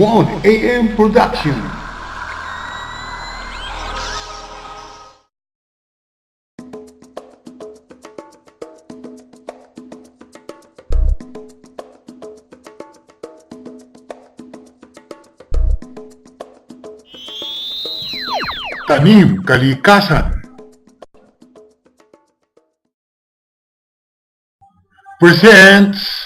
One AM Production. Tanim Kalikasan presents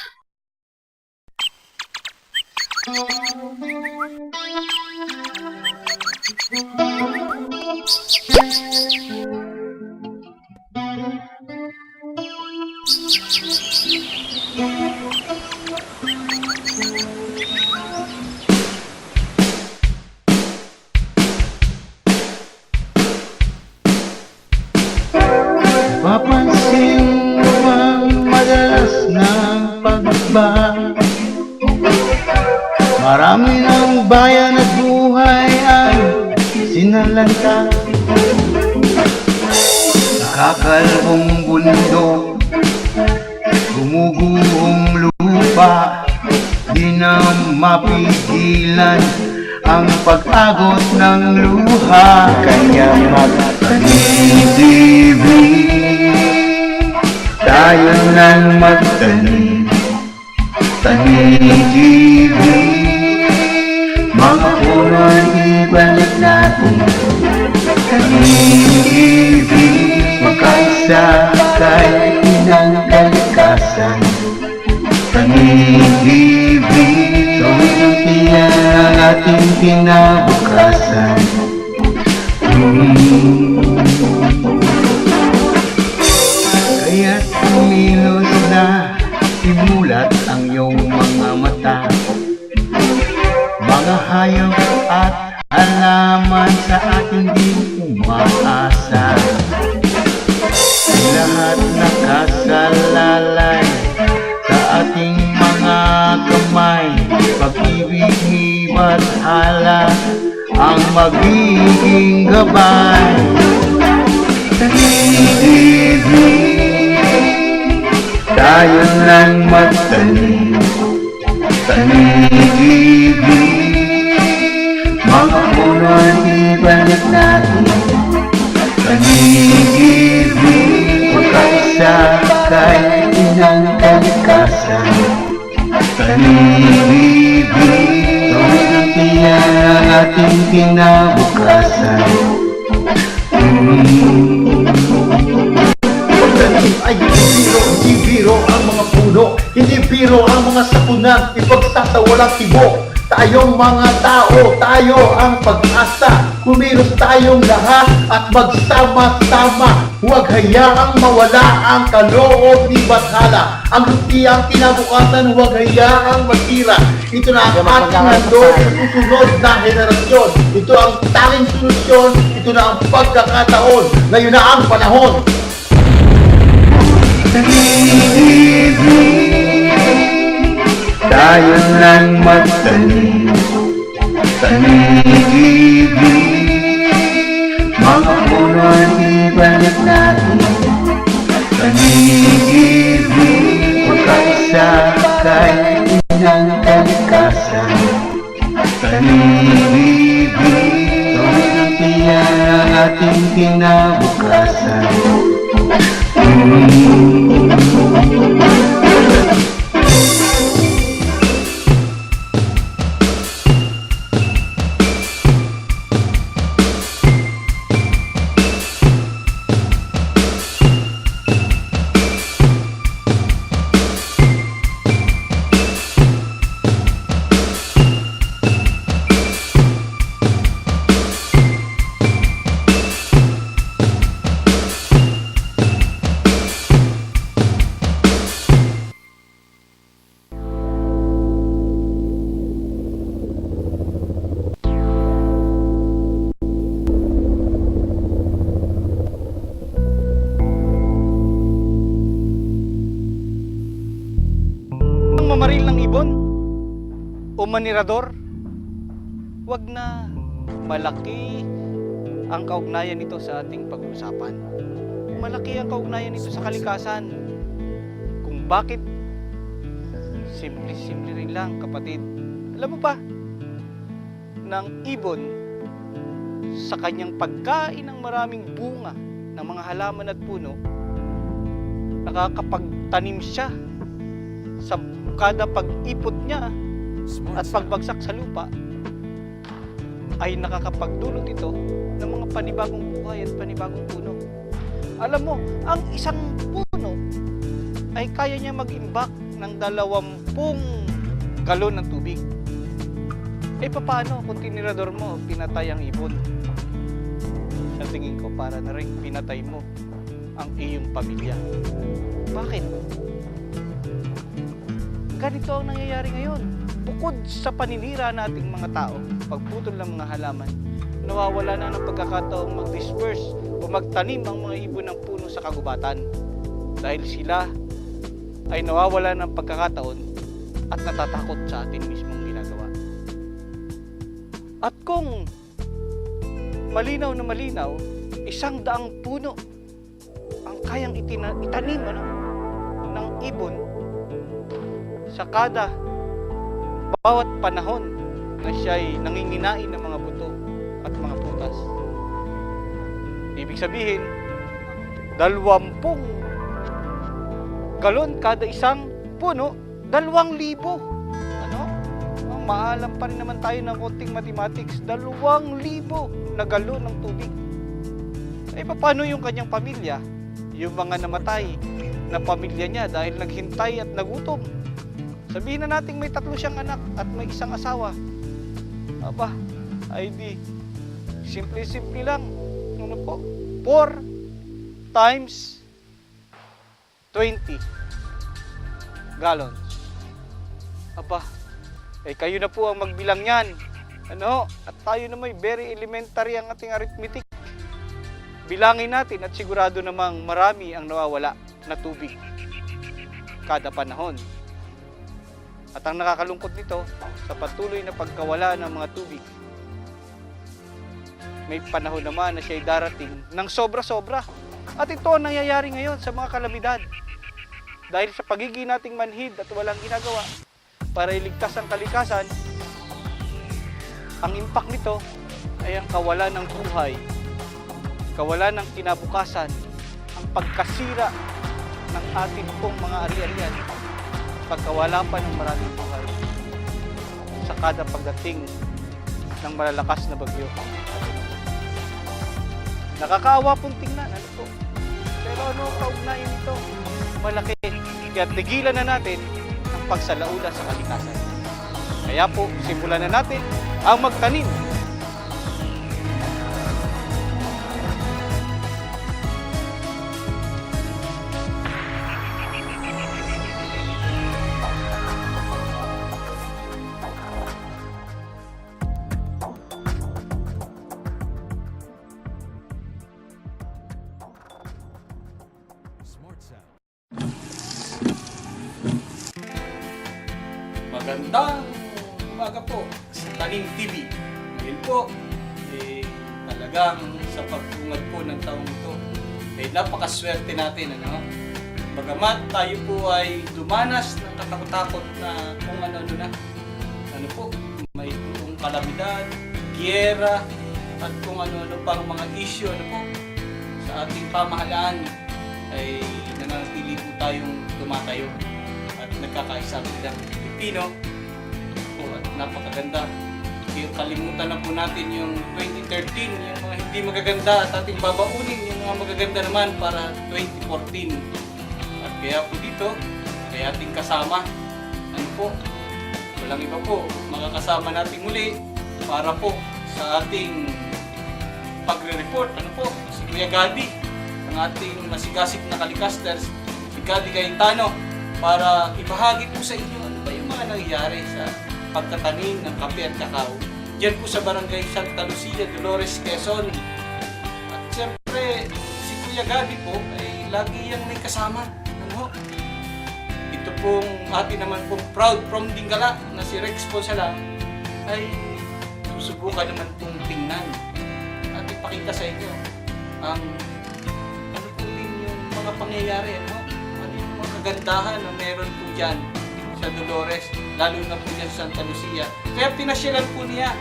Papansin mo ang madalas ng pagbabago. Marami ng bayan at buhay ang sinalanta. Nakakalbong bundok, gumuguhong lupa, di na mapigilan ang pag-agos ng luha. Kaya magtanim-ibig, tayo nang magtanim. Tanim-ibig, mga puno'y ibalik natin. Tanim-ibig, makasakay ng kalikasan. Tanim-ibig, tuwitiyan ang ating kinabukasan. Kaya't kumilos na, imulat ang iyong mga mata. Mga hayop at halaman sa ating di umaasa. Lahat nakasalalay sa ating mga kamay. Pag-ibig, hibat, hala ang magiging gabay. Tanim-ibig, tayo nang magtanim. Tanim-ibig, mga puno'y ibalik natin. Tanim-ibig, magkasakay ng kalikasan. Tanim-ibig, tuwitiyan ang ating kinabukasan. Ay hindi biro ang mga puno, hindi biro ang mga sapunan, ipagsasawalang tibo. Tayong mga tao, tayo ang pag-asa. Kumilos tayong lahat at magsama-sama. Huwag hayaang mawala ang kaloob ni Bathala. Ang lutiang kinabukasan, huwag hayaang masira. Ito na ang ating handog sa susunod na henerasyon. Ito ang tanging solusyon, ito na ang pagkakataon. Ngayon na ang panahon. Tanim-ibig, tayo nang magtanim. Tanim-ibig, mga puno'y ibalik natin. Tanim-ibig, magkasakay ng kalikasan. Tanim-ibig, tuwitiyan ang ating kinabukasan. Mamaril ng ibon o manirador, wag na. Malaki ang kaugnayan nito sa ating pag-uusapan. Malaki ang kaugnayan nito sa kalikasan. Kung bakit, simple-simple rin lang, kapatid. Alam mo ba, ng ibon sa kanyang pagkain ng maraming bunga ng mga halaman at puno, nakakapagtanim siya sa kada pag-ipot niya at pagbagsak sa lupa, ay nakakapagdulot ito ng mga panibagong buhay at panibagong puno. Alam mo, ang isang puno ay kaya niya mag-imbak ng 20 galon ng tubig. Eh paano kung tinirador mo, pinatay ang ibon? Sa tingin ko, para na rin pinatay mo ang iyong pamilya. Bakit? Ganito ang nangyayari ngayon. Bukod sa paninira nating mga tao, pagputol ng mga halaman, nawawala na ng pagkakataong mag-disperse o magtanim ang mga ibon ng puno sa kagubatan. Dahil sila ay nawawala ng pagkakataon at natatakot sa atin mismong ginagawa. At kung malinaw na malinaw, 100 puno ang kayang itanim ng ibon sa kada bawat panahon na siya'y nanginginain ng mga buto at mga putas. Ibig sabihin, 20 galon kada isang puno, 2,000. Ano? Ang maalam pa rin naman tayo ng konting mathematics, 2,000 na galon ng tubig. Eh paano yung kanyang pamilya? Yung mga namatay na pamilya niya dahil naghintay at nagutom. Sabihin na natin may 3 siyang anak at may 1 asawa. Aba, ay di, simple-simple lang. Ano po? 4 times 20 gallons. Aba, eh kayo na po ang magbilang yan. Ano? At tayo na may very elementary ang ating arithmetic. Bilangin natin at sigurado namang marami ang nawawala na tubig kada panahon. At ang nakakalungkot nito, sa patuloy na pagkawala ng mga tubig, may panahon naman na siya'y darating ng sobra-sobra. At ito ang nangyayari ngayon sa mga kalamidad. Dahil sa pagiging nating manhid at walang ginagawa para iligtas ang kalikasan, ang impact nito ay ang kawalan ng buhay, kawalan ng kinabukasan, ang pagkasira ng ating pong mga ari-arian, pagkawala pa ng maraming buhay sa kada pagdating ng malalakas na bagyo. Nakakaawa pong tingnan, ano po? Pero ano kaugnayan nito? Malaki. Kaya tigilan na natin ang pagsalaula sa kalikasan. Kaya po, simulan na natin ang magtanim. Magandang umaga po sa Tanim TV. Ngayon po, talagang sa pagtungad po ng taong ito, napakaswerte natin. Bagamat tayo po ay dumanas ng katakot-takot na kung ano-ano na. Ano po, may itong kalamidad, giyera, at kung ano-ano pang mga issue sa ating pamahalaan, ay nananatili po tayong tumatayo at nagkakaisa bilang Pilipino po at napakaganda. Kalimutan na po natin yung 2013, yung mga hindi magaganda at ating babaunin yung mga magaganda naman para 2014. At kaya po dito, kaya ating kasama, ano po, walang iba po, makakasama natin muli para po sa ating pagre-report, si Kuya Gadi, ang ating masigasig na kalikasters, si Gadi Cayetano, para ibahagi po sa inyo ano ba yung mga nangyayari sa pagtatanim ng kape at kakao. Diyan po sa Barangay Santa Lucia, Dolores, Quezon. At siyempre, si Kuya Gadi po ay lagi yang may kasama. Ito pong atin naman pong proud from Dingala na si Rex Ponsalang ay susubukan naman pong tingnan at ipakita sa inyo ang ano po din yung mga pangyayari, ano yung mga kagandahan na meron po dyan sa Dolores, lalo na po dyan sa Santa Lucia. Kaya pinasyalan po niya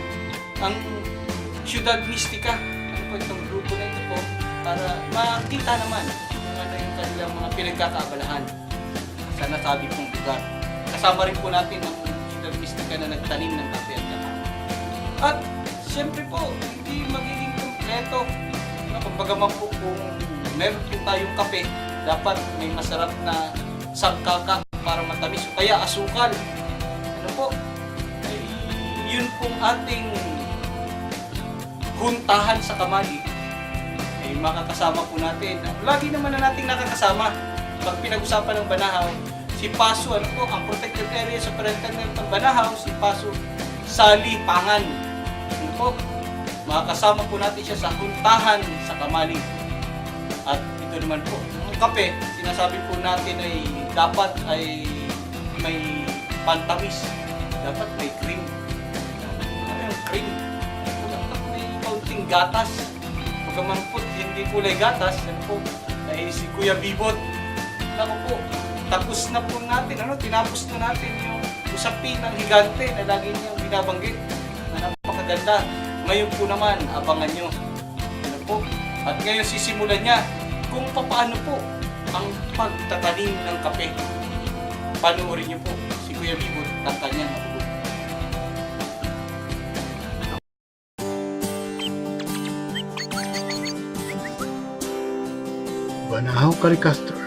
ang Ciudad Mistica. Ano po itong grupo na ito po para makita naman kung ano yung kanilang mga pinagkakaabalahan sa nasabi pong lugar. Kasama rin po natin ang Ciudad Mistica na nagtanim ng kape at kakao. At siyempre po, hindi magiging kompleto. Kumbaga man po kung meron po tayong kape, dapat may masarap na sangkaka para matamis o kaya asukal. Ano po? Ay, yun pong ating huntahan sa kamali ay makakasama po natin. Lagi naman na nating nakakasama pag pinag-usapan ng Banahaw, si Paso, ano po, ang protected area sa Superintendent ng Banahaw, si Paso Sali Pangan. Ano po? Makakasama po natin siya sa huntahan sa kamali. At ito naman po, ang kape, sinasabi po natin ay dapat ay may pantamis. Dapat may cream. Ano yung cream? Dapat may kaunting gatas. Pagkamampot, hindi kulay gatas. Ano po? Ay si Kuya Bibot. Naku po, tapos na po natin. Tinapos na natin yung usapin ng higante na lagi niyang binabanggit. Na napakaganda. Ngayon po naman, abangan nyo. Ano po? At ngayon sisimulan niya kung paano po ang pagtatanim ng kape. Panoorin niyo po si Kuya Bibot at kanyang mabubuo. Banahaw Calicastro.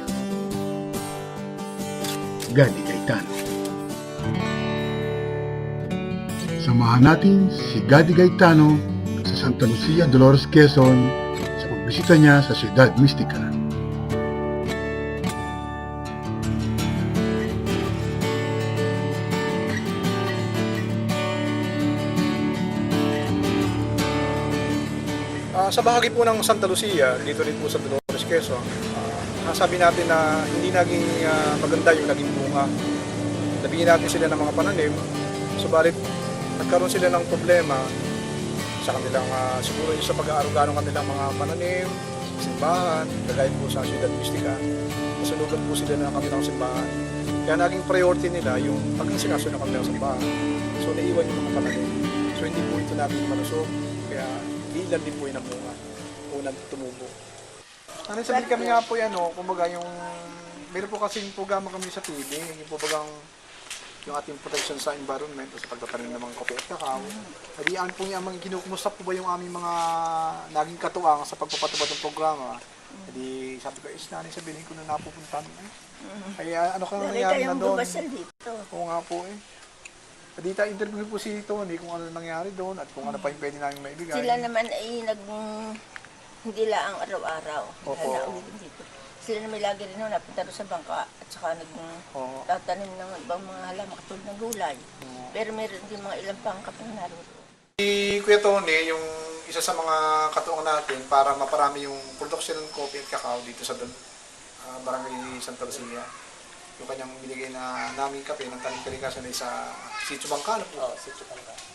Gadi Gaetano. Samahan natin si Gadi Gaetano sa Santa Lucia, Dolores, Quezon sa pagbisita niya sa Ciudad Mistica. Sa bahagi po ng Santa Lucia, dito rin po sa Dolores, Quezon, nasabi natin na hindi naging maganda yung naging bunga. Nabigyan natin sila ng mga pananim, subalit nagkaroon sila ng problema sa kanilang, siguro yung sa pag-aaruga ng kanilang mga pananim, simbahan, kagaya po sa Ciudad Mistica. Nasunugan po sila ng kanilang simbahan. Kaya naging priority nila yung pag-insikaso ng kanilang simbahan. So naiwan yung mga pananim. So hindi po ito natin malusog. Kaya ilan din po yung namunga. Unang tumubo. Ano sabihin kami nga po yan, kumbaga yung, meron po kasing programa kami sa TV, yung po bagang yung ating protection sa environment o sa pagtatanim ng mga kopi at kakao. Hadiaan po niya, kinukumusta po ba yung aming mga naging katuwang sa pagpapatupad ng programa. Hindi sabi ko, nanay sabihin ko na napupuntan. Ay, ano ka nangyari na doon? Oo nga po eh. Dito, interview po si Tony kung ano nangyari doon at kung ano pa yung pwede namin maibigay. Sila naman ay hindi lang ang araw-araw. Opo. Dito. Sila naman lagi rin napunta doon sa bangka at saka tatanim ng ibang mga halaman katulad ng gulay. Pero meron din mga ilang pangkapang naroon. Si Kuya Tony, yung isa sa mga katuwang natin para maparami yung production ng coffee at cacao dito sa Barangay Santa Lucia. Yung kanyang binigay na naming kape ng Tanim Kalikasan ay sa Sitio Bangkalo po. Sitio Bangkalo.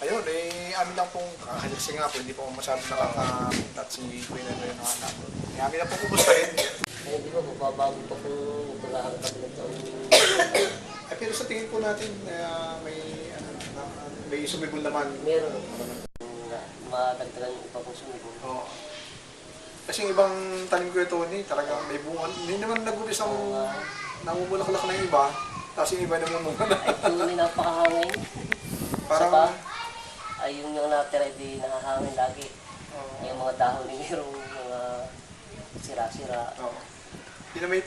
Ayun, amin lang pong kakaliksing nga po, hindi po masyadong nakakapunta at si Kuya Nero yung nakahanap. Amin lang pong kumustahin. Eh, di ba, babago pa po lahat kami ng taon. Pero sa tingin po natin, may sumibol naman. Meron madagdagan pa po sumibol. Oo. Kasi yung ibang tanim ko ito, talagang may bunga. Hindi naman nag-umpis ng namumulaklak na yung iba, tapos yung iba namumunga na. Ay, napakahangin. Parang, ay yung natira, di nakahangin lagi. Yung mga dahon ni merong mga sira-sira. Hindi na may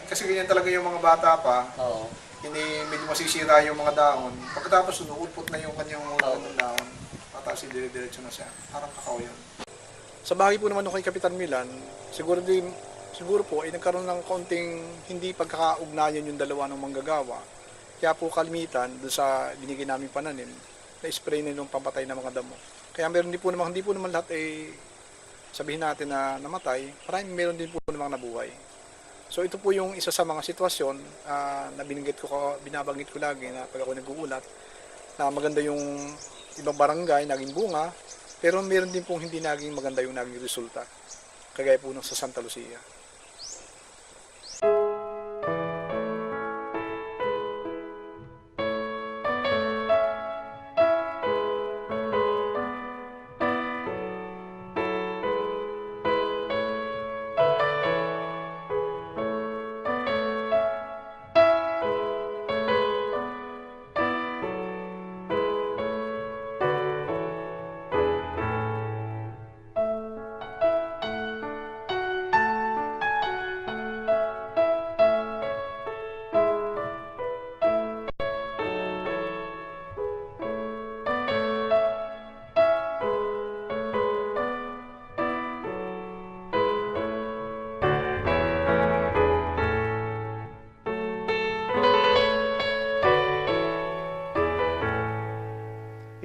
kasi ganyan talaga yung mga bata pa, Oo. hindi medyo masisira yung mga dahon. Pagkatapos uulpot na yung kanyang mga dahon, tapos dire-diretso na siya. Parang kakao yun. Sa bahagi po naman kay Kapitan Milan, siguro po ay nagkaroon ng konting hindi pagkakaugnayan yung dalawa ng manggagawa. Kaya po kalimitan doon sa binigay namin pananim, na-spray na yung pampatay ng mga damo. Kaya hindi po naman lahat ay sabihin natin na namatay, meron din po namang nabuhay. So ito po yung isa sa mga sitwasyon na binabanggit ko lagi na pag ako nag-uulat, na maganda yung ibang barangay, naging bunga, pero meron din pong hindi naging maganda yung naging resulta. Kagaya po sa Santa Lucia.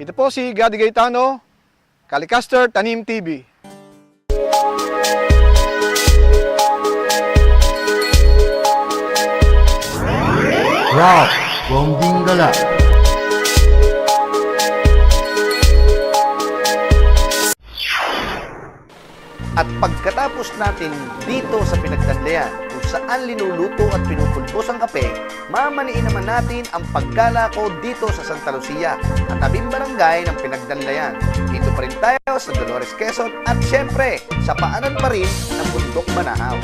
Ito po si Gadi Gaetano, Kalicaster Tanim TV. Rock from Dingala. At pagkatapos natin dito sa Pinagdanlayan, kung saan linuluto at pinupulbos ang kape, mamaniin naman natin ang pagkala ko dito sa Santa Lucia at tabing barangay ng Pinagdanlayan. Dito pa rin tayo sa Dolores, Quezon at syempre sa paanan pa rin ng Bundok Banahaw.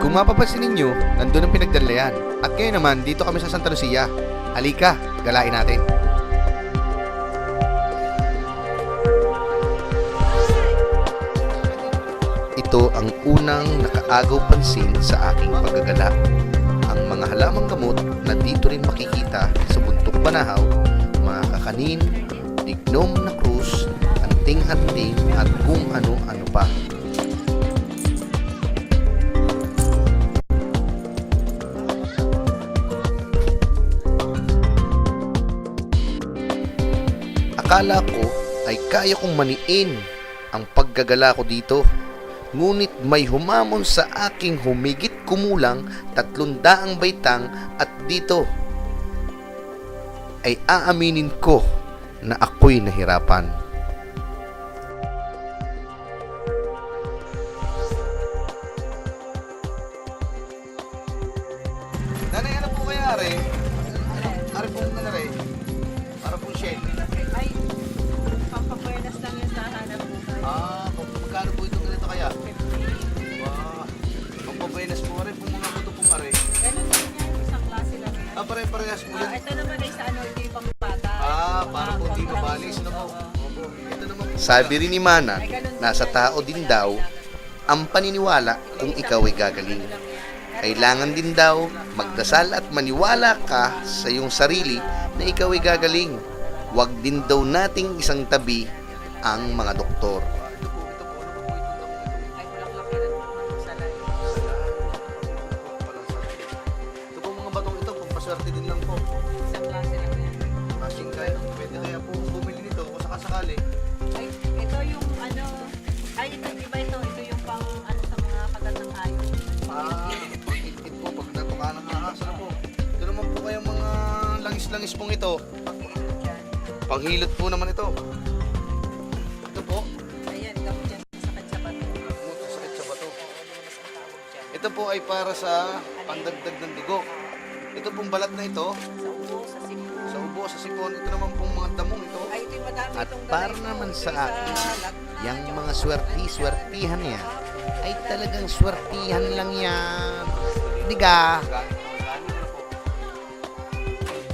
Kung mapapansin ninyo, nandun ang Pinagdanlayan. At ngayon naman, dito kami sa Santa Lucia. Halika, galain natin. Ito ang unang nakaagaw pansin sa aking paggagala. Ang mga halamang gamot na dito rin makikita sa Bundok Banahaw, mga kakanin, dignom na krus, anting-anting at kung ano-ano pa. Akala ko ay kaya kong maniin ang paggagala ko dito. Ngunit may humamon sa aking humigit kumulang 300 baitang at dito ay aaminin ko na ako'y nahirapan. Nanay, ano po kaya, Are? Are po na, Are? Para po siya. Ay, pampabuenas lang yung nahanap mo. Magkano po ito ganito kaya? Wow. Pampabuenas po rin, kung mga buto pong Are. Ganun din yan, isang klase lang yan. Pare-parehas po yan. Ito naman ay sa ano, ito yung pambata. Para po di mabalis na po. Ito naman po. Sabi rin ni Mana, nasa tao din daw ang paniniwala kung ikaw ay gagaling. Kailangan din daw magdasal at maniwala ka sa iyong sarili na ikaw ay gagaling. Huwag din daw nating isang tabi ang mga doktor. Ay, bulaklak yan sa layo. Ito po mga batong ito, pampaswerte din lang po. Isang klase lang yan. Masing kaya, pwede kaya po bumili nito kung sakasakali. Ay, ito yung ano, ay ito, iba ito, ito yung pang ano sa mga kagat ng ayon. Pag-it po, pag natuka ng ahas na po. Ito naman po kayong mga langis-langis pong ito. Panghilot po naman ito. Ito po, Ayan, gamot dyan sa sakit sa bato. sakit sa bato. Ito po ay para sa pandagdag ng dugo. Ito pong balat na ito, Sa ubo, sa sipo. sa ubo, sa sipon. Ito naman pong mga damong ito. Ay, ito yung madami At itong para dala naman ito. sa Ito yung akin, lagna, yung mga swertihan niya ay talagang swertihan lang yan. Diga.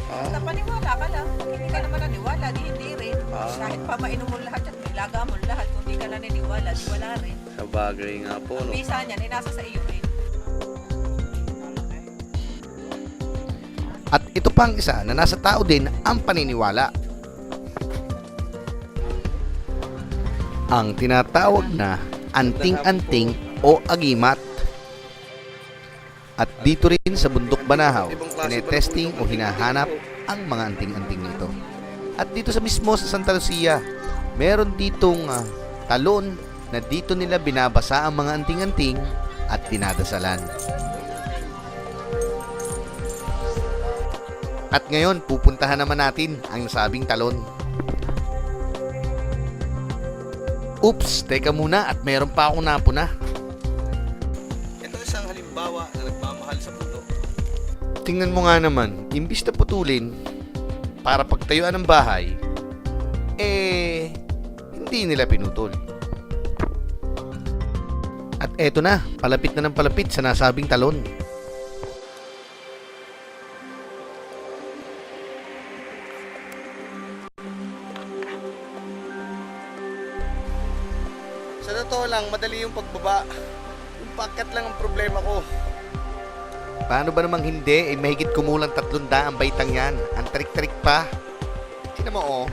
Basta paniwala ka lang. Kung hindi ka naman naniwala, di hindi rin. Kahit pa mainom mo lahat at may laga mo lahat, kung hindi ka naniniwala, di wala rin. Sa bagay nga po, Ang bisa niyan, ay nasa sa iyo rin. At ito pang isa na nasa tao din ang paniniwala. Ang tinatawag na anting-anting o agimat. At dito rin sa Bundok Banahaw, tinetesting o hinahanap ang mga anting-anting nito. At dito sa mismo sa Santa Lucia, meron ditong talon na dito nila binabasa ang mga anting-anting at dinadasalan. At ngayon, pupuntahan naman natin ang nasabing talon. Oops, teka muna at meron pa akong napuna. Ito isang halimbawa na nagmamahal sa puto. Tingnan mo nga naman, imbis na putulin para pagtayuan ng bahay, hindi nila pinutol. At eto na, palapit na ng palapit sa nasabing talon. Sa totoo lang, madali yung pagbaba. Yung paakyat lang ang problema ko. Paano ba namang hindi? Mahigit kumulang 300 baitang yan. Ang trik-trik pa. Tingnan mo, oh.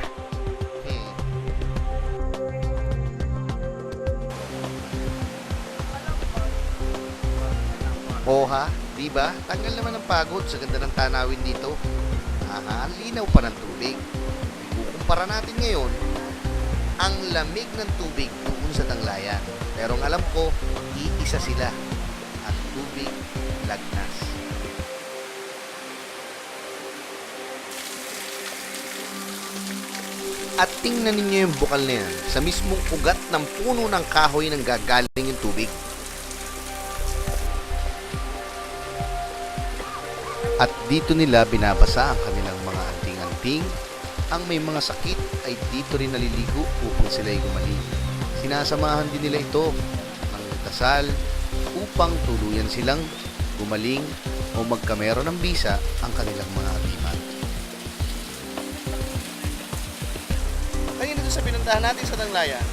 Ha? Diba? Tanggal naman ang pagod sa ganda ng tanawin dito. Linaw pa ng tubig. Ikukumpara natin ngayon ang lamig ng tubig doon sa Tanglayan. Pero ang alam ko, iisa sila. Ang tubig lagnas. At tingnan ninyo yung bukal na yan. Sa mismong ugat ng puno ng kahoy nang gagaling yung tubig. At dito nila binabasa ang kanilang mga anting-anting. Ang may mga sakit ay dito rin naliligo upang sila'y gumaling. Sinasamahan din nila ito ng dasal upang tuluyan silang gumaling o magkamero ng bisa ang kanilang mga akibat. Kaya dito sa pinuntahan natin sa Tanglayan,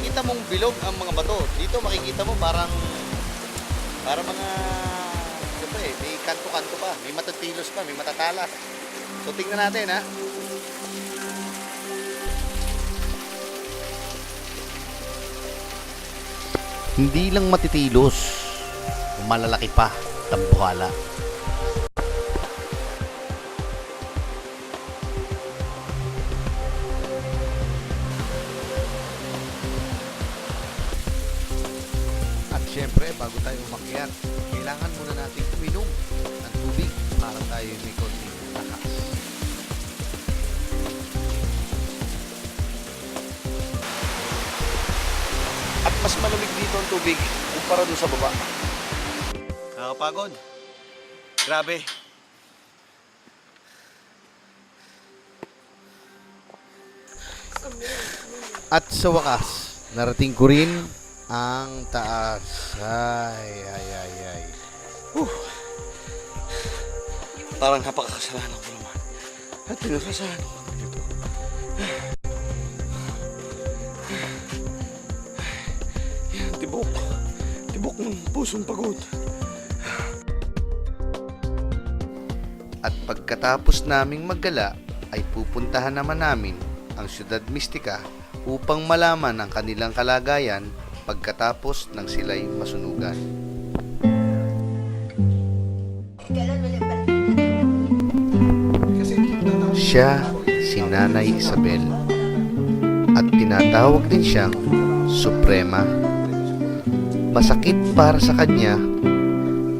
kita mong bilog ang mga bato. Dito makikita mo parang mga may kanto-kanto pa, may matatilos pa, may matatalas. So tingnan natin ha. Hindi lang matitilos, malalaki pa, tambuhala. At syempre, bago tayo umakyat, kailangan muna natin uminom ng tubig para tayo may konting lakas. At mas malamig dito ang tubig kumpara doon sa baba. Nakakapagod. Grabe. At sa wakas, narating ko rin ang taas. Ay. Parang napakakasalanan ko naman. At pinagkasalanan ko naman ito. Yan, tibok ng pusong pagod. At pagkatapos naming maggala, ay pupuntahan naman namin ang Ciudad Mistica upang malaman ang kanilang kalagayan pagkatapos ng sila'y masunugan. Siya si Nanay Isabel at tinatawag din siyang Suprema. Masakit para sa kanya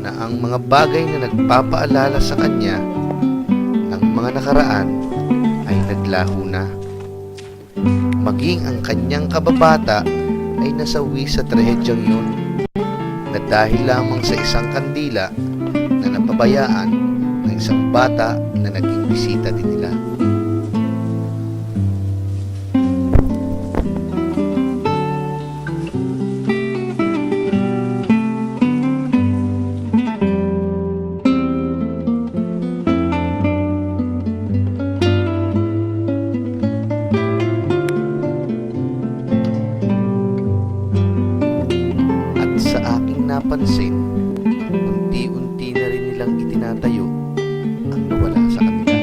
na ang mga bagay na nagpapaalala sa kanya ng mga nakaraan ay naglaho na. Maging ang kanyang kababata ay nasawi sa trahedyang yun na dahil lamang sa isang kandila na napabayaan ng isang bata na naging bisita din nila. Napansin, unti-unti na rin nilang itinatayo ang nawala sa kanila.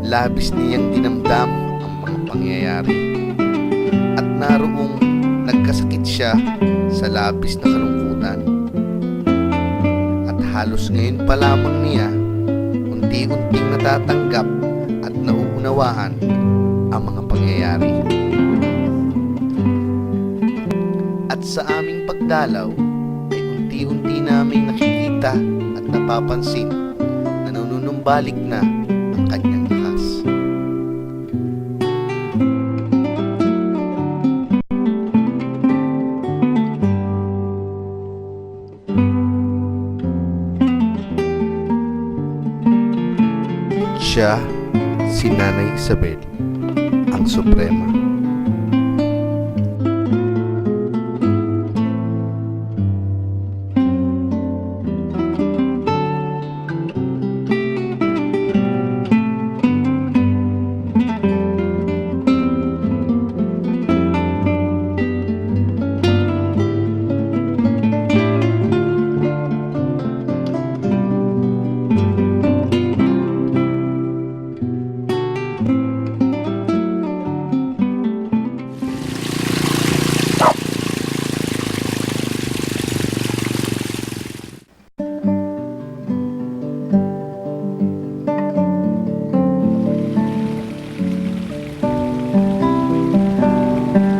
labis niyang dinamdam ang mga pangyayari. At naroong nagkasakit siya sa labis na kalungkutan. At halos ngayon pa lamang niya unti-unting natatanggap at nauunawaan ang mga pangyayari. At sa aming pagdalaw ay unti-unti naming nakikita at napapansin na nanunumbalik na ang kanyang lakas. Siya, si Nanay Isabel, ang Suprema.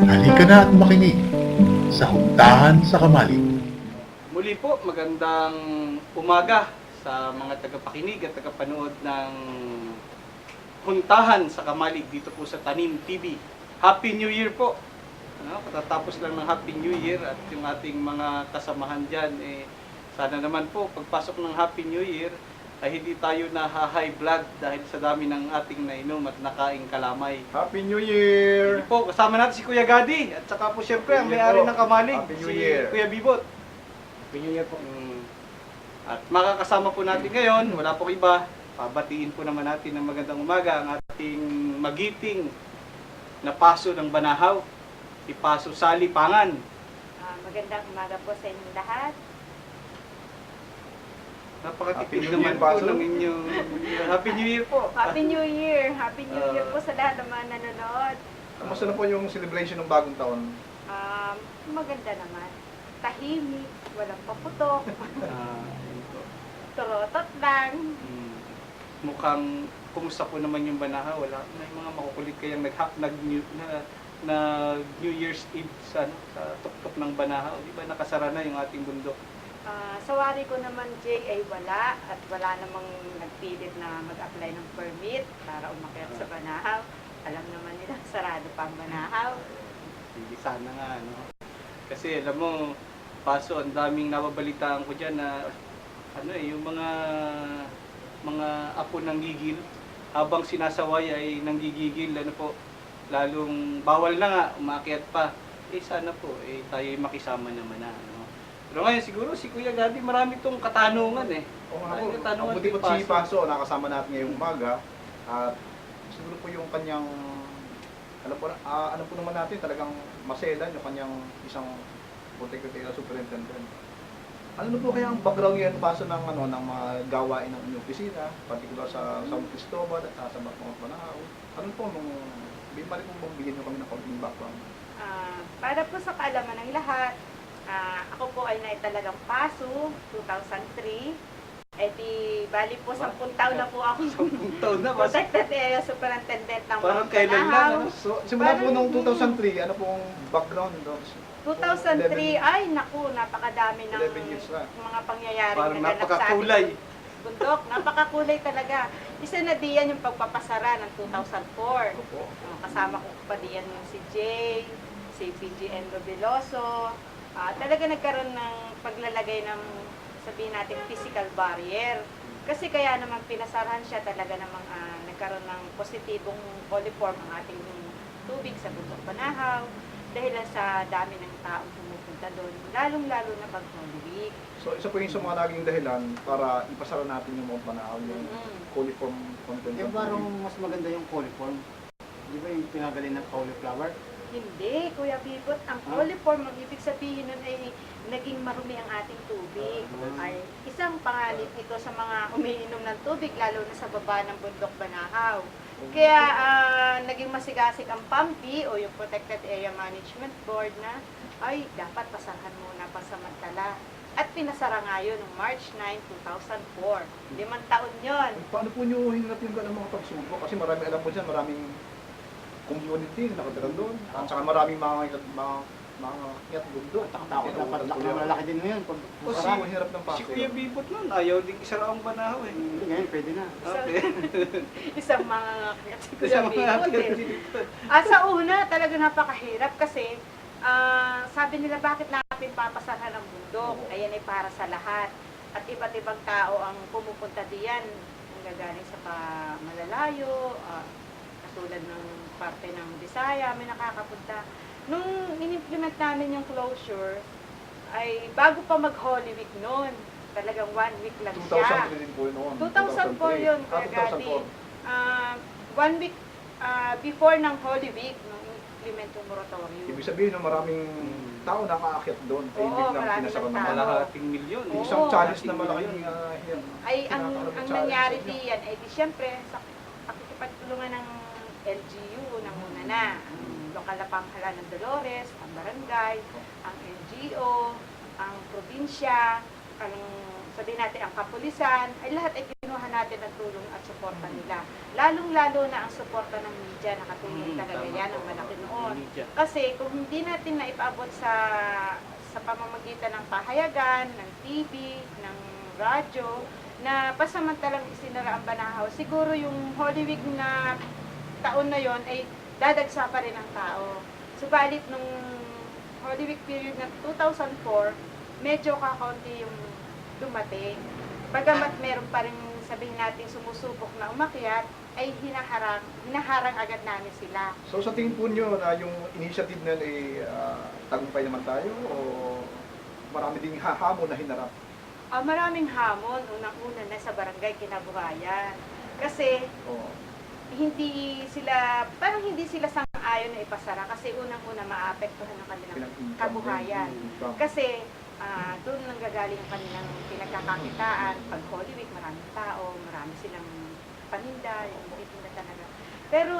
Halika na at makinig sa Huntahan sa Kamalig. Muli po, magandang umaga sa mga tagapakinig at tagapanood ng Huntahan sa Kamalig dito po sa Tanim TV. Happy New Year po! Katatapos lang ng Happy New Year at yung ating mga kasamahan dyan, sana naman po pagpasok ng Happy New Year ay hindi tayo na high blood dahil sa dami ng ating nainom at nakaing kalamay. Happy New Year! Hindi po, kasama natin si Kuya Gadi at saka po siyempre ang may-ari ng Kamalig, Happy New si Year. Kuya Bibot. Happy New Year po. At makakasama po natin ngayon, wala po iba, pabatiin po naman natin ng magandang umaga ang ating magiting na paso ng Banahaw, si Paso Sally Pangan. Magandang umaga po sa inyong lahat. Napakatipid Happy New naman Year, po Paso. ng inyong Happy New Year po. Happy New Year! Happy New Year po sa lahat ng mga nanonood. Kamusta na po yung celebration ng bagong taon? Maganda naman. Tahimik, walang paputok, Ayun po. turotot lang. Mukhang kumusta po naman yung Banahaw? Wala, may mga makukulit kayang New Year's Eve sa tuktok ng Banahaw. Di ba nakasara na yung ating bundok? Sa wari ko naman, Jay, ay wala. At wala namang nagpilit na mag-apply ng permit para umakyat sa Banahaw. Alam naman nila, sarado pa ang Banahaw. Hindi sana nga, no? Kasi alam mo, Paso, ang daming nababalitaan ko dyan na yung mga apo ng gigil, habang sinasaway ay nanggigigil, lalong bawal na nga, umakyat pa. Sana po, tayo makisama naman na, no? Pero ngayon siguro si Kuya Gadi marami tong katanungan Oo nga Maraming po, katanungan mabuti kay po si Paso. Paso, nakasama natin ngayong umaga. At siguro po yung kanyang, alam po naman natin talagang maselan yung kanyang isang protective superintendent. Ano po kaya ang background yan, Paso, ng mga gawain ng inyong opisina, particular sa San Cristobal at sa mga Banahaw? Ano po, bigyan mo kami ng konting background? Para po sa kaalaman ng lahat, ako po ay naitalagang Paso, 2003. Bali po 10 taon na po ako 10 taon na, Paso. protected area superintendent ng Parang Mount kailan lang, Banahaw. ano? So, simula po Parang- nung 2003, ano pong background doon? 2003, ay naku, napakadami ng 11 years na. mga pangyayaring Parang naganap sa ating napakakulay. bundok. Napakakulay talaga. Isa na diyan yung pagpapasara ng 2004. Opo. Kasama ko pa diyan yung si Jay, si PGN Robiloso. Talaga nagkaroon ng paglalagay ng, sabihin natin, physical barrier. Kasi kaya naman pinasarahan siya talaga namang nagkaroon ng positibong coliform ang ating tubig sa Bundok Banahaw dahil sa dami ng taong pumupunta doon, lalong-lalo na pag Holy Week. So, isa po yung sa mga naging dahilan para ipasara natin yung mga Banahaw, yung coliform content. Yung parang mas maganda yung coliform. Di ba yung pinagaling ng cauliflower? Hindi, Kuya Bibot. Ang coliform, ang ibig sabihin nun ay naging marumi ang ating tubig. Ay isang pangalit ito sa mga umiinom ng tubig, lalo na sa baba ng Bundok Banahaw. Kaya naging masigasig ang PAMPI o yung Protected Area Management Board na ay dapat pasarahan muna pasamantala. At pinasara nga yun noong March 9, 2004. 5 taon yun. Paano po nyo hinarap yung ganang mga pagsubok? Kasi marami, alam po dyan, maraming community na nakatira doon. At saka maraming mga kiyat doon. Takot na padlak na malalaki din ngayon. Pag Kasi ang hirap ng Si Pasig. Kuya Bibot nun, ayaw din isara ang banahaw eh. Hindi ngayon, pwede na. Okay. Isang mga kasi Isa Kuya mga Bibot eh. Sa una, talaga napakahirap kasi sabi nila bakit natin papasarhan ang bundok? Ayan ay para sa lahat. At iba't ibang tao ang pumupunta diyan. Ang gagaling sa malalayo, katulad ng parte ng Bisaya, may nakakapunta. Nung in-implement namin yung closure, ay bago pa mag-Holy Week noon, talagang 1 week lang siya. 2003 din po yun noon. 2004 yun, Kuya Gadi. 1 week before ng Holy Week, nung implement yung moratorium. Ibig sabihin na maraming tao nakaakyat doon. Ay, Oo, ibig lang marami pinasara ng ng tao. Kalahating milyon. Oo. Isang challenge na Kalahating malaki milyon. yan. Ay, ang Pinakamalaki nangyari challenge sa inyo. diyan, ay di syempre, sa pakikipagtulungan ng LGU, una na, ang lokal na pamahalaan ng Dolores, ang barangay, ang NGO, ang probinsya, ang sabihin natin ang kapulisan, ay lahat ay kinuha natin ang tulong at suporta nila. Lalong-lalo na ang suporta ng media, nakatulong talaga yan ang malaki noon. Kasi kung hindi natin naipaabot sa pamamagitan ng pahayagan, ng TV, ng radyo, na pasamantalang isinara ang Banahaw, siguro yung Holy Week na taon na yon ay dadagsa pa rin ang tao. Subalit nung Holy Week period na 2004, medyo kakaunti yung dumating. Bagamat meron pa rin sabihin natin sumusubok na umakyat, ay hinaharang agad namin sila. So sa tingin po nyo na yung initiative na ay tagumpay naman tayo o marami ding hamon na hinarap? Maraming hamon, unang-una na sa barangay kinabuhayan. Kasi parang hindi sila sang-ayon na ipasara kasi unang-una maapektuhan ng kanilang kabuhayan. Kasi doon nanggagaling yung kanilang pinagkakakitaan. Pag Holy Week, maraming tao, marami silang paninda, yung titinda talaga. Pero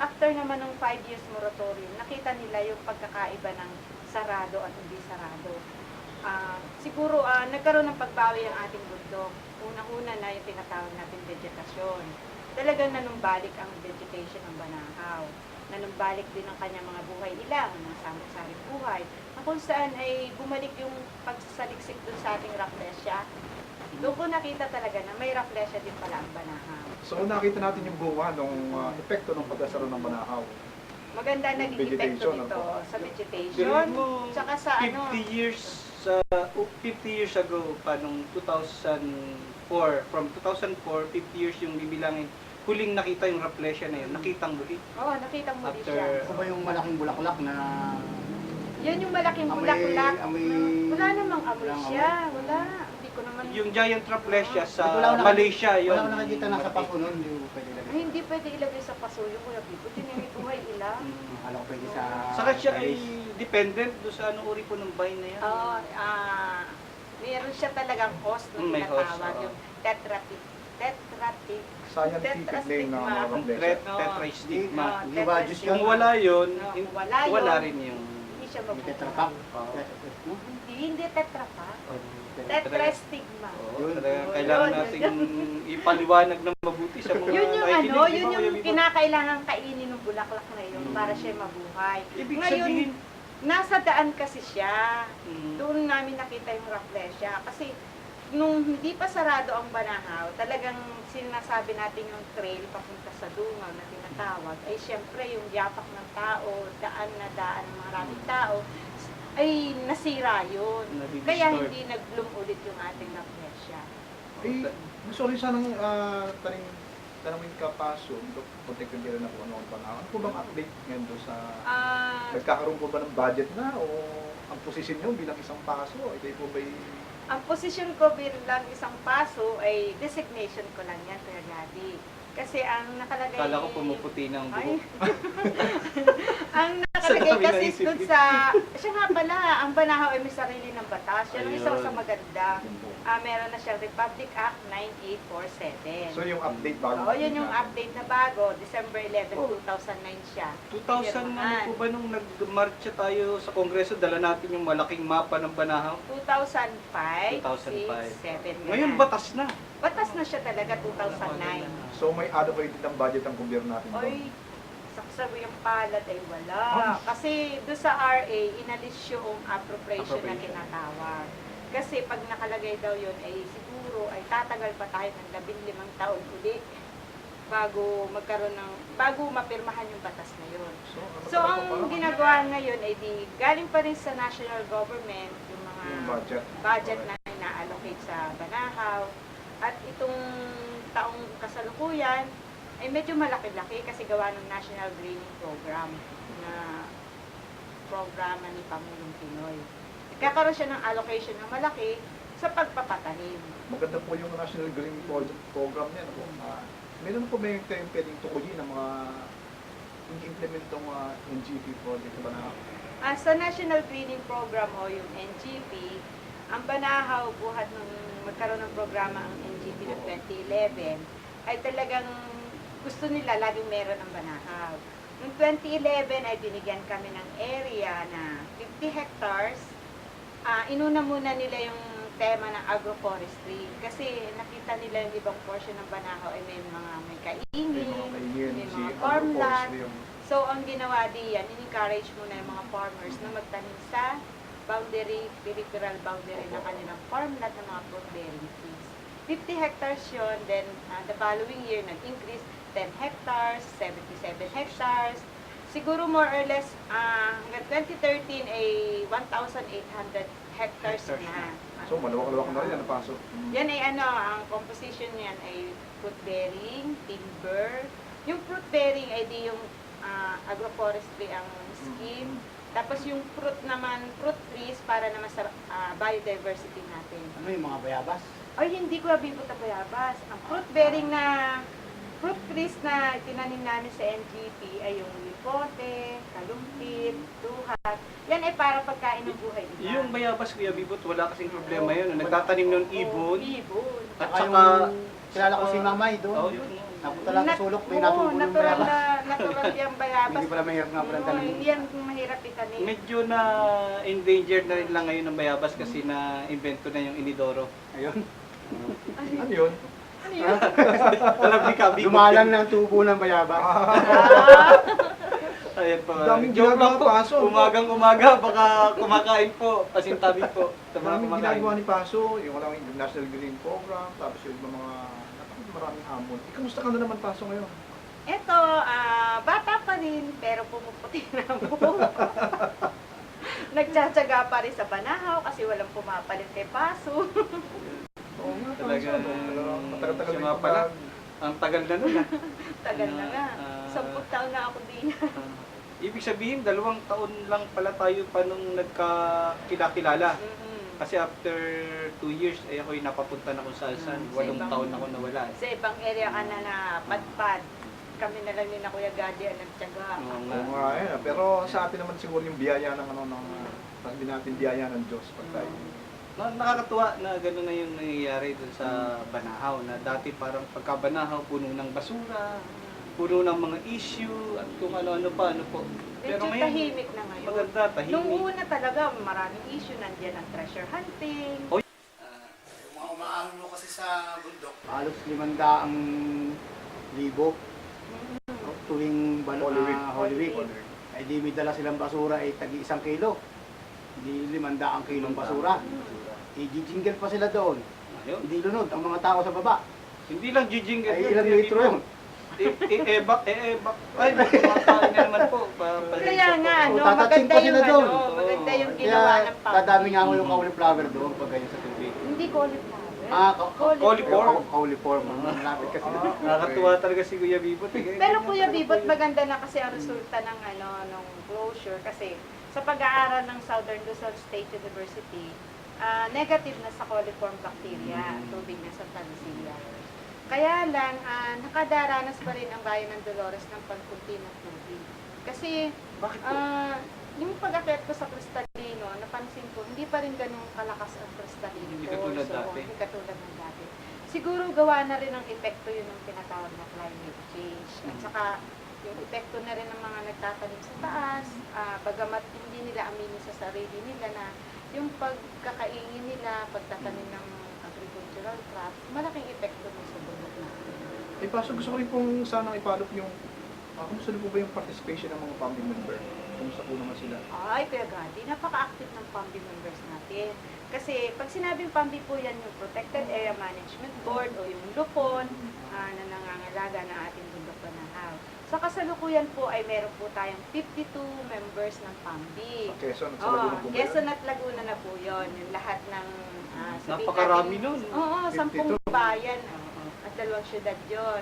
after naman ng 5 years moratorium, nakita nila yung pagkakaiba ng sarado at hindi sarado. Siguro nagkaroon ng pagbawi ang ating bundok. Unang-una na yung tinatawag natin vegetasyon. Talagang nanumbalik ang vegetation ng Banahaw. Nanumbalik din ang kanyang mga buhay ilang, mga samot-saring buhay, na kung saan ay bumalik yung pagsasaliksik dun sa ating rafflesia. Doon ko nakita talaga na may rafflesia din pala ang Banahaw. So nakita natin yung bunga ng epekto ng pagkasara ng Banahaw. Maganda naging epekto Vegetation, nito ano? sa vegetation, tsaka sa 50 years ago pa nung 2004, from 2004, 50 years yung bibilangin, huling nakita yung rafflesia na yun, nakitang muli. Oo, nakita mo After- siya. Ito ba yung malaking bulaklak na Yan yung malaking Amoy- bulaklak. amoy- Wala namang amoy Walang siya. Wala. Hindi ko naman... Yung giant rafflesia sa Wala akong Malaysia yun. wala akong nakikita na sa paso nun, hindi ko pwede lagay. Ay, hindi pwede ilagay sa pasuyo, Kuya Bibo. Tinimig buhay ilang. Akala ko pwede sa... Saka siya ay dependent doon sa anong uri po ng vine na yan. Oo, meron siya talagang host na May host, tinatawag, oo. yung tetratic. Scientific name ng mga rafflesia. Tetrastigma. Liwadjus Kung wala yun, Kung wala yun, wala rin yung... Hindi siya May mabuhay. tetrapack. Hindi tetrapack. Tetrastigma. Oo, talagang kailangan nating ipaliwanag ng mabuti sa mga Yun yung nakikinig, ano, di yun ba, Kuya yung Bibo? kinakailangan kainin ng bulaklak na yun para siya mabuhay. Ibig Ngayon, sabihin, nasa daan kasi siya. Mm. Doon namin nakita yung rafflesia. Kasi nung hindi pa sarado ang Banahaw, talagang sinasabi natin yung trail papunta sa Dungaw na tinatawag, ay siyempre yung yapak ng tao, daan ng maraming tao, ay nasira yun. Nadi-distort. Kaya hindi nag-bloom ulit yung ating rafflesia. Eh, gusto rin sanang tanongin ka Paso, kontek ko na kung ano ang Banahaw. Ano po bang update ngayon doon sa... Nagkakaroon po ba ng budget na o ang posisyon nyo bilang isang Paso? Ay kayo po ba'y... Ang posisyon ko bilang isang paso ay designation ko lang yan, Kuya Gadi. Kasi ang nakalagay... Kala ko pumuputi ng Ay. buhok. Ang Nakalagay kasi dun sa, siya nga pala, ang Banahaw ay may sarili ng batas. Yan ang isa sa maganda. Meron na siyang Republic Act 9847. So yung update bago. Oo, yun yung update na bago. December 11, 2009 siya. 2000 ano po ba nung nag-marcha tayo sa Kongreso, dala natin yung malaking mapa ng Banahaw? 2005, 6, 7. 2005. Ngayon batas na. Batas na siya talaga, 2009. So may allocated ang budget ng gobyerno natin doon. Oy, saksabi yung palad ay wala. Kasi doon sa RA, inalis yung appropriation na tinatawag. Kasi pag nakalagay daw yun, ay siguro ay tatagal pa tayo ng 15 taon uli bago mapirmahan yung batas na yun. So ang ginagawa ngayon ay galing pa rin sa national government yung mga Yung budget na ina-allocate sa Banahaw. At itong taong kasalukuyan ay medyo malaki-laki kasi gawa ng National Greening Program na programa ni Pangulong Pinoy. Nagkakaroon siya ng allocation na malaki sa pagpapatanim. Maganda po yung National Green Program niya. No? Meron po may kayong pwedeng tukuyin ng mga implement itong NGP project na Banahaw? Sa National Greening Program o yung NGP, ang Banahaw buhat nung magkaroon ng programa ang NGP noong 2011 ay talagang gusto nila laging meron ang Banahaw. Noong 2011 ay binigyan kami ng area na 50 hectares. Inuna muna nila yung tema ng agroforestry kasi nakita nila yung ibang portion ng Banahaw ay may kaingin, may mga farmland. So ang ginawa diyan, in-encourage muna yung mga farmers na magtanim sa peripheral boundary ng kanilang farmland ng mga fruit-bearing trees. 50 hectares yun, then the following year nag-increase 10 hectares, 77 hectares. Siguro more or less, hanggang 2013 ay 1,800 hectares na. So malawak-lawak na rin yan napasok. Yan ay ang composition niyan ay fruit-bearing, timber. Yung fruit-bearing ay di yung agroforestry ang scheme. Tapos yung fruit naman, fruit trees para naman sa biodiversity natin. Ano yung mga bayabas? Ay, hindi ko nabibot ang bayabas. Ang fruit-bearing na fruit trees na tinanim namin sa NGP ay yung lipote, kalumpit, duhat. Yan ay para pagkain ng buhay nila. Yung bayabas, Kuya Bibot, wala kasing problema yun. Nagtatanim ng ibon. Ibon. At Saka saka, kilala ko si Mamay doon. oh, yun. Napunta lang sa sulok, may Oo, natubo ng natural bayabas. natural yung bayabas. Hindi pala mahirap nga pala Oo, tanim. hindi yan mahirap itanim. Medyo na endangered na rin lang ngayon ng bayabas kasi na-invento na yung inidoro. Ayun. Ano yun? Ano yun? Alam ni Kabi. Lumalang ng tubo ng bayabas. Ayan pa. Daming Joke ginagawa lang po. Paso. Umagang-umaga, baka kumakain po. Pasintabi po. Sa mga Maraming kumakain. ginagawa ni Paso, yung walang National Green Program, tapos yung mga maraming hamon. Kamusta ka na naman Paso ngayon? Eto, bata pa rin, pero pumuputi na po. Nagtsatsaga pa rin sa Banahaw kasi walang pumapalit kay Paso. Oo nga, Talaga, matagal-tagal siya din nga pa pala. Ang tagal na nun ah. Tagal na nga. 10 taon na ako din. Ibig sabihin, 2 taon lang pala tayo pa nung nagkakilala. Kasi after 2 years, ay ako'y napapunta na kung saan. 8 taon ako nawala. Sa ibang area ka na padpad. Kami na lang ni na Kuya Gadi ang nagtsaga. Oo nga. Oo nga, pero sa atin naman siguro yung biyaya ng sabi natin biyaya ng Diyos pag tayo. Nakakatuwa na gano'n na yung nangyayari dun sa Banahaw. Na dati parang pagka Banahaw, puno ng basura, puno ng mga issue, at kung ano-ano pa, ano po. Medyo tahimik na ngayon. Maganda, tahimik. Nung una talaga, maraming issue. Nandiyan ang treasure hunting. Mga umaanglo kasi sa bundok. Halos 500,000 tuwing Holy Week. Ay di may dala silang basura ay tagi 1 kilo. Di 500 kilong basura. I-jingle pa sila doon. Ayun. Hindi lunod ang mga tao sa baba. Hindi lang jijingle. Ay ilang litro yun. I-ebak. Ay, kumakain na naman po. Kaya nga, Oo, tatatsing maganda pa sila yung, doon. maganda yung ginawa Kaya ng public. dadami nga ako yung cauliflower doon pag ganyan sa tubig. Hindi cauliflower. Cauliflower. Cauliflower. Malapit kasi. Nakakatuwa talaga si Kuya Bibot. Pero Kuya Bibot, maganda na kasi ang resulta ng nung closure kasi sa pag-aaral ng Southern Luzon State University, negative na sa coliform bacteria ang tubig ng Santa Lucia. Kaya lang, nakadaranas pa rin ang bayan ng Dolores ng pagkunti ng tubig. Kasi Bakit po? Yung pag-akyat ko sa Cristalino, napansin ko, hindi pa rin ganun kalakas ang Cristalino. Hindi katulad dati. Hindi katulad ng dati. Siguro gawa na rin ng epekto yun ng tinatawag na climate change. At saka yung epekto na rin ng mga nagtatanim sa taas, bagamat hindi nila aminin sa sarili nila na yung pagkakaingin nila, pagtatanim ng agricultural crops, malaking epekto nun sa bundok natin. Eh, Paso, gusto ko rin pong sanang ipalop yung, kumusta na po ba yung participation ng mga family member? Kumusta po naman sila? Ay, Kuya Gandhi, napaka-active ng PAMBI members natin. Kasi pag sinabing PAMBI po yan, yung Protected Area Management Board o yung LUPON na nangangalaga ng ating bundok Banahaw. Sa kasalukuyan po ay meron po tayong 52 members ng PAMBI. Sa Quezon at sa Laguna po ba yun? Quezon at Laguna na po yun. Yung lahat ng sabihin Napakarami natin- nun. Oo, 10 52. bayan at 2 syudad yun.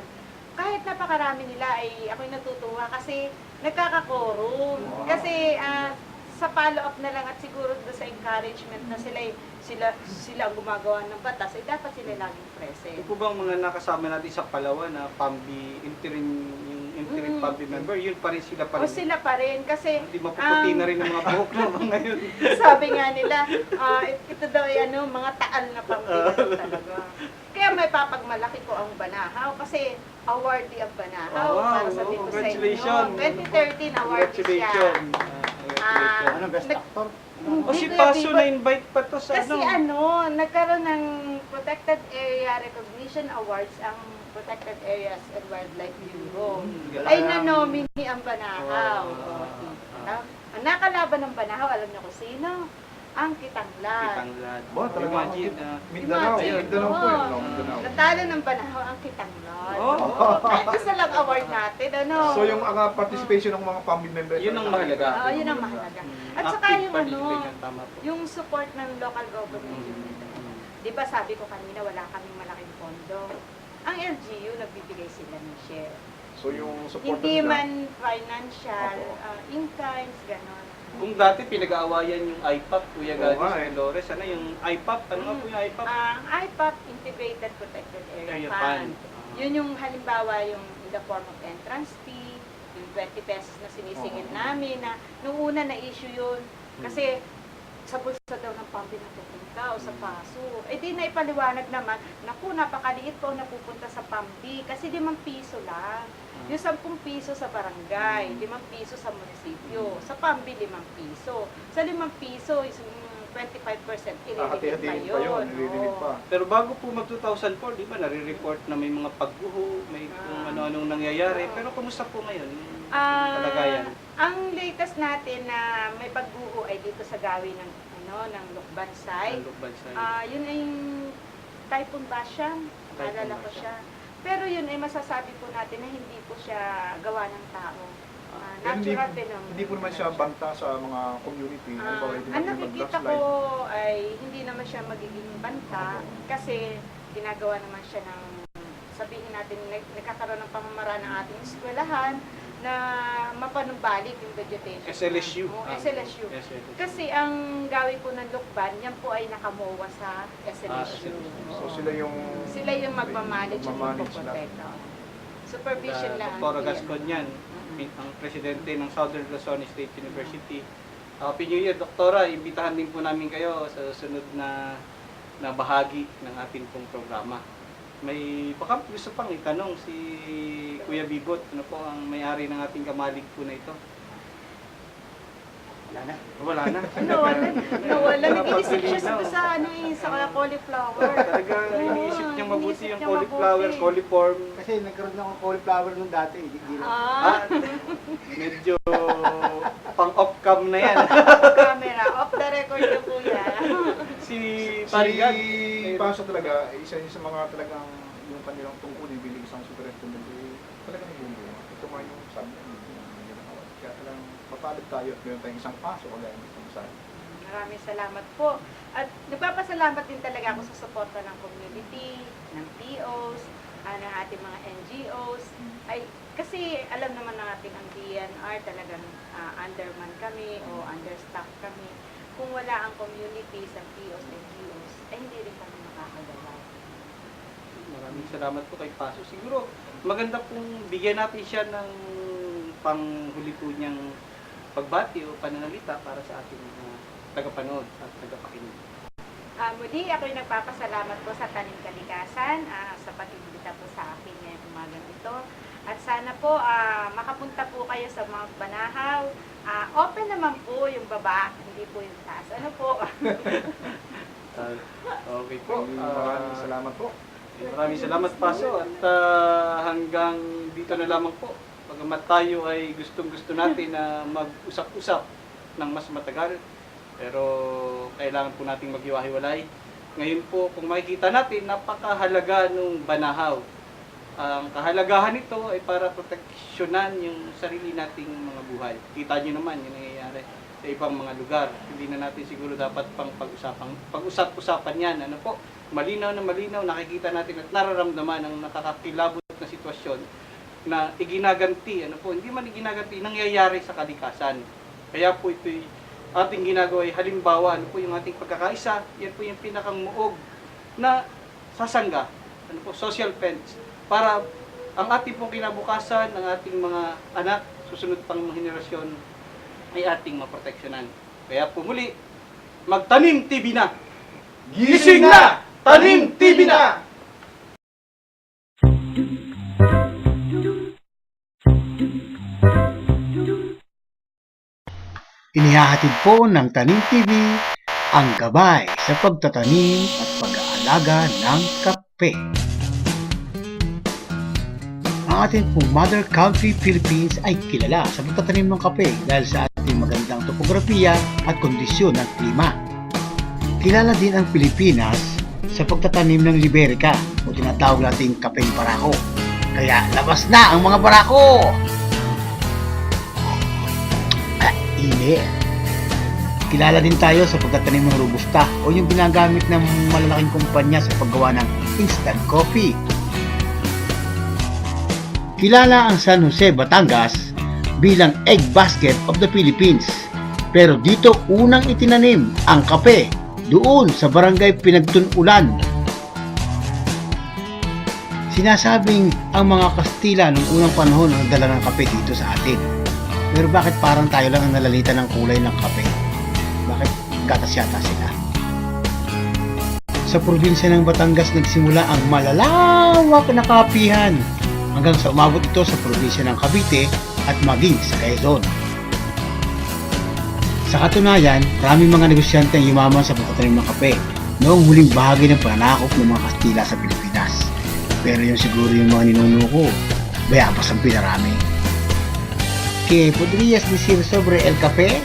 Kahit napakarami nila ay ako'y natutuwa kasi nagkaka-quorum. Kasi sa follow-up na lang at siguro doon sa encouragement na sila ang gumagawa ng batas, ay dapat sila laging present. Ito po bang mga nakasama natin sa Palawan na PAMBI, interim PAMBI member, yun pa rin sila pa O rin. sila pa rin kasi Hindi mapuputi na rin ang mga buhok na mga ngayon. sabi nga nila, ito daw ay mga taal na pampilan talaga. Kaya may papagmalaki ko ang Banahaw kasi awardee ang Banahaw para sa ko sa inyo. Congratulations. 2013 awardee siya. Congratulations. Ano, best actor? O si Hindi, Paso Kuya na-invite pa to sa Kasi nagkaroon ng Protected Area Recognition Awards ang Protected Areas and Wildlife Bureau. Ay na-nominee ang Banahaw. Ang nakalaban ng Banahaw, alam niyo kung sino? Ang Kitanglad. Kitanglad. Ba, talaga Imagine, Mindanao. Imagine, Mindanao po yun. oo. No? Mindanao. Natalo ng Banahaw ang Kitanglad. Oh. Kahit isa lang award natin, ano? So yung participation ng mga family members. Yun ang mahalaga. Oo, yun ang mahalaga. At saka Active yung participation, tama po. yung support ng local government unit. Di ba sabi ko kanina, wala kaming malaking pondo. Ang LGU, nagbibigay sila ng share. So yung support Hindi nila. man financial, in kinds, gano'n. Kung dati pinag-aawayan yung IPAP, Kuya Oo Gadis nga eh. Dolores, ano yung IPAP? Ano nga po yung IPAP? Ang IPAP, Integrated Protected Area Area Fund. Fund. Yun yung halimbawa yung in the form of entrance fee, yung 20 pesos na sinisingil namin na nung una na-issue yun. Kasi sa bulsa daw ng PAMBI napupunta o sa PASO. Eh di naipaliwanag naman, naku, napakaliit po napupunta sa PAMBI kasi 5 piso lang. Yung 10 piso sa barangay, 5 piso sa munisipyo. Sa PAMBI, 5 piso. Sa 5 piso, yung 25% ililipid pa Hati-hatiin pa yun. Nililipid Oo. pa. Pero bago po mag-2004, di ba, nare-report na may mga pagguho, may kung ano-anong nangyayari. Pero kumusta po ngayon? Kalagayan. Ang latest natin na may pagguho ay dito sa gawin ng ng Lukbansay. Ang Lukbansay. Yun ay yung Typhoon Bashan. Naalala ko Bashan. siya. Pero yun ay masasabi po natin na hindi po siya gawa ng tao. Natural phenomenon. Hindi po naman siya banta sa mga community. Ang nakikita ko ay hindi naman siya magiging banta kasi ginagawa naman siya ng, sabihin natin, nagkakaroon ng pamamaraan ng ating eskwelahan na mapanumbalik yung vegetation. SLSU. Oo, SLSU. Kasi ang gawin po ng Lukban, yan po ay nakamowa sa SLSU. So Oo. sila yung magmamanage at magmamanage magpoprotect. Supervision lang. ang Dr. PM. Gascon yan, ang presidente ng Southern Luzon State University. Happy New Year, Doktora. Imbitahan din po namin kayo sa susunod na bahagi ng ating pong programa. May baka gusto pang itanong si Kuya Bibot, ano po ang may-ari ng ating kamalig po na ito? Wala na. Wala na. Nawala. Nag-iisip siya sa cauliflower. Talaga iniisip niyang mabuti yung cauliflower, cauliform. Kasi nagkaroon ako ng cauliflower nung dati. Hindi Medyo pang-off-cam na yan. Camera. Off the record na po yan. Si Si Parigan. Paso talaga, isa yun sa mga talagang yung kanilang tungkulin bilang isang superintendent, talagang nagbubunga. Ito nga yung sabi niya, kaya talagang papalad tayo at meron tayong isang paso kung gaya ng sabi. Maraming salamat po. At nagpapasalamat din talaga ako sa suporta ng community, ng POs, ng ating mga NGOs. Kasi alam naman natin ang DNR talagang underman kami o understaff kami. Kung wala ang community sa POs, NGOs, ay hindi rin kami makakagawa. Maraming salamat po kay Paso. Siguro maganda pong bigyan natin siya ng panghuli po niyang pagbati o pananalita para sa ating tagapanood at tagapakinig. Muli, ako'y nagpapasalamat po sa Tanim Kalikasan sa pag-imbita po sa akin ngayong umagang ito. At sana po makapunta po kayo sa mga Banahaw. Open naman po yung baba, hindi po yung taas. Ano po? Okay po. Maraming salamat po. Maraming salamat, Paso. At hanggang dito na lamang po. Pagamat tayo ay gustong-gusto natin na mag-usap-usap ng mas matagal. Pero kailangan po nating maghiwa-hiwalay. Ngayon po, kung makikita natin, napakahalaga ng Banahaw. Ang kahalagahan nito ay para proteksyonan yung sarili nating mga buhay. Kita nyo naman yung nangyayari sa ibang mga lugar. Hindi na natin siguro dapat pang pag-usap-usapan yan. Ano po? Malinaw na malinaw, nakikita natin at nararamdaman ang nakakakilabot na sitwasyon na iginaganti. Ano po? Hindi man iginaganti, nangyayari sa kalikasan. Kaya po ito'y ating ginagawa ay halimbawa, ano po yung ating pagkakaisa, yan po yung pinakang muog na sasangga, ano po, social fence, para ang ating pong kinabukasan, ang ating mga anak, susunod pang mga henerasyon, ay ating maproteksyonan. Kaya po muli, Magtanim TV na! Gising na! Tanim TV na! Inihahatid po ng Tanim TV ang gabay sa pagtatanim at pag-aalaga ng kape. Ang ating pong Mother Country Philippines ay kilala sa pagtatanim ng kape dahil sa ating magandang topografiya at kondisyon ng klima. Kilala din ang Pilipinas sa pagtatanim ng Liberica o tinatawag nating kapeng barako. Kaya labas na ang mga barako! Init. Kilala din tayo sa pagtatanim ng Robusta o yung ginagamit ng malalaking kumpanya sa paggawa ng instant coffee. Kilala ang San Jose, Batangas bilang egg basket of the Philippines. Pero dito unang itinanim ang kape doon sa barangay Pinagtunulan. Sinasabing ang mga Kastila noong unang panahon ang dala ng kape dito sa atin. Pero bakit parang tayo lang ang nalalita ng kulay ng kape? Bakit gatas yata sila? Sa probinsya ng Batangas nagsimula ang malalawak na kapihan hanggang sa umabot ito sa probinsya ng Cavite at maging sa Quezon. Sa katunayan, maraming mga negosyante ang yumaman sa pagtatanim ng kape noong huling bahagi ng pananakop ng mga Kastila sa Pilipinas. Pero yung siguro yung mga ninuno ko, bayabas ang pinarami. ¿Qué podrías decir sobre el café?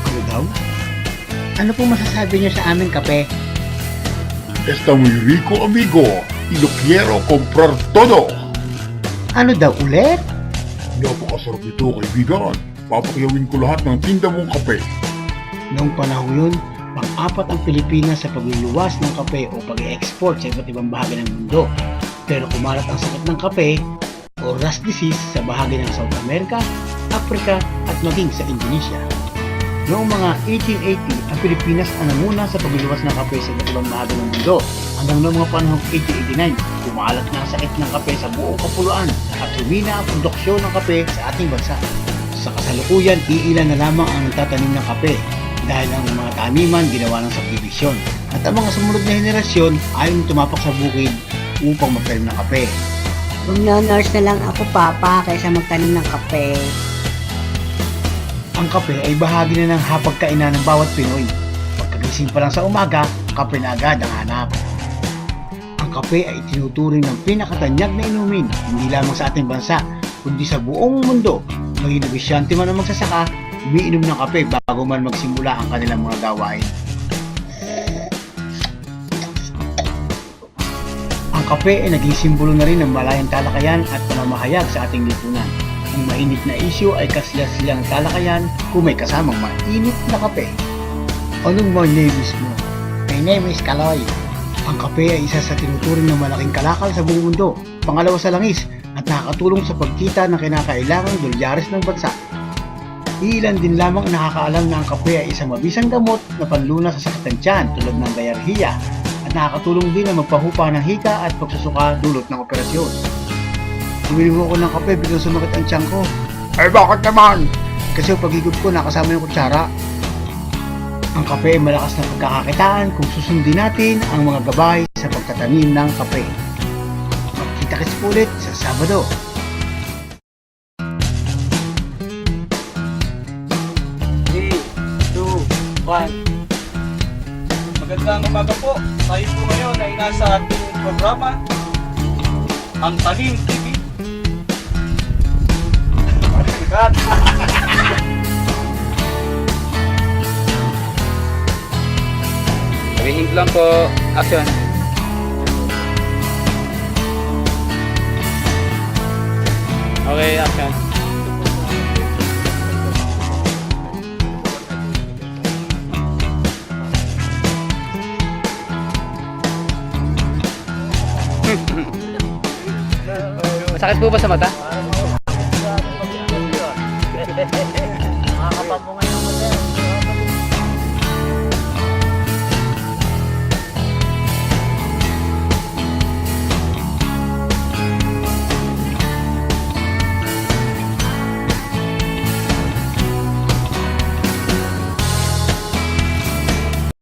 Ano daw? Ano po masasabi niyo sa aming kape? Está muy rico, amigo, y lo quiero comprar todo. Ano daw ulit? Napakasarap ito, kaibigan. Papakiyawin ko lahat ng tinda mong kape. Noong panahon yun, pang-apat ang Pilipinas sa pagluluwas ng kape o pag-export sa iba't ibang bahagi ng mundo. Pero kumalat ang sakit ng kape o rust disease sa bahagi ng South America, Africa at maging sa Indonesia. Noong mga 1880, ang Pilipinas ang namuna sa pagluluwas ng kape sa iba't ibang bahagi ng mundo. Hanggang noong mga panahong 1889, kumalat na ang sakit ng kape sa buong kapuluan at humina ang produksyon ng kape sa ating bansa. Sa kasalukuyan, iilan na lamang ang nagtatanim ng kape dahil ang mga taniman ginawa ng subdivision at ang mga sumunod na henerasyon ayaw tumapak sa bukid upang magtanim ng kape. Mag-nurse na lang ako, Papa, kaysa magtanim ng kape. Ang kape ay bahagi na ng hapagkainan ng bawat Pinoy. Pagkagising pa lang sa umaga, kape na agad ang hanap. Ang kape ay tinuturing ng pinakatanyag na inumin, hindi lamang sa ating bansa, kundi sa buong mundo. Maging negosyante man ang magsasaka, umiinom ng kape bago man magsimula ang kanilang mga gawain. Ang kape ay naging simbolo na rin ng malayang talakayan at pamamahayag sa ating lipunan. Ang mainit na isyu ay kasila-silang talakayan kung may kasamang mainit na kape. Anong my name is mo? My name is Kaloy. Ang kape ay isa sa tinuturing ng malaking kalakal sa buong mundo, pangalawa sa langis, at nakakatulong sa pagkita ng kinakailangang dolyares ng bansa. Ilan din lamang nakakaalam na ang kape ay isang mabisang gamot na panlunas sa sakit ng tiyan tulad ng diarrhea, at nakakatulong din na magpahupa ng hika at pagsusuka dulot ng operasyon. Bumili mo ako ng kape biglang sumakit ang tiyan ko. Ay bakit naman? kasi yung paghigop ko nakasama yung kutsara. Ang kape ay malakas na pagkakakitaan kung susundin natin ang mga gabay sa pagtatanim ng kape. Magkita-kits po ulit sa Sabado. 3, 2, 1. Magandang umaga po. Tayo po ngayon ay nasa ating programa, Ang Talim TV. Cut. Sabihin ko lang po, action. Okay, action. Masakit po ba sa mata? Makakapag mo ngayon.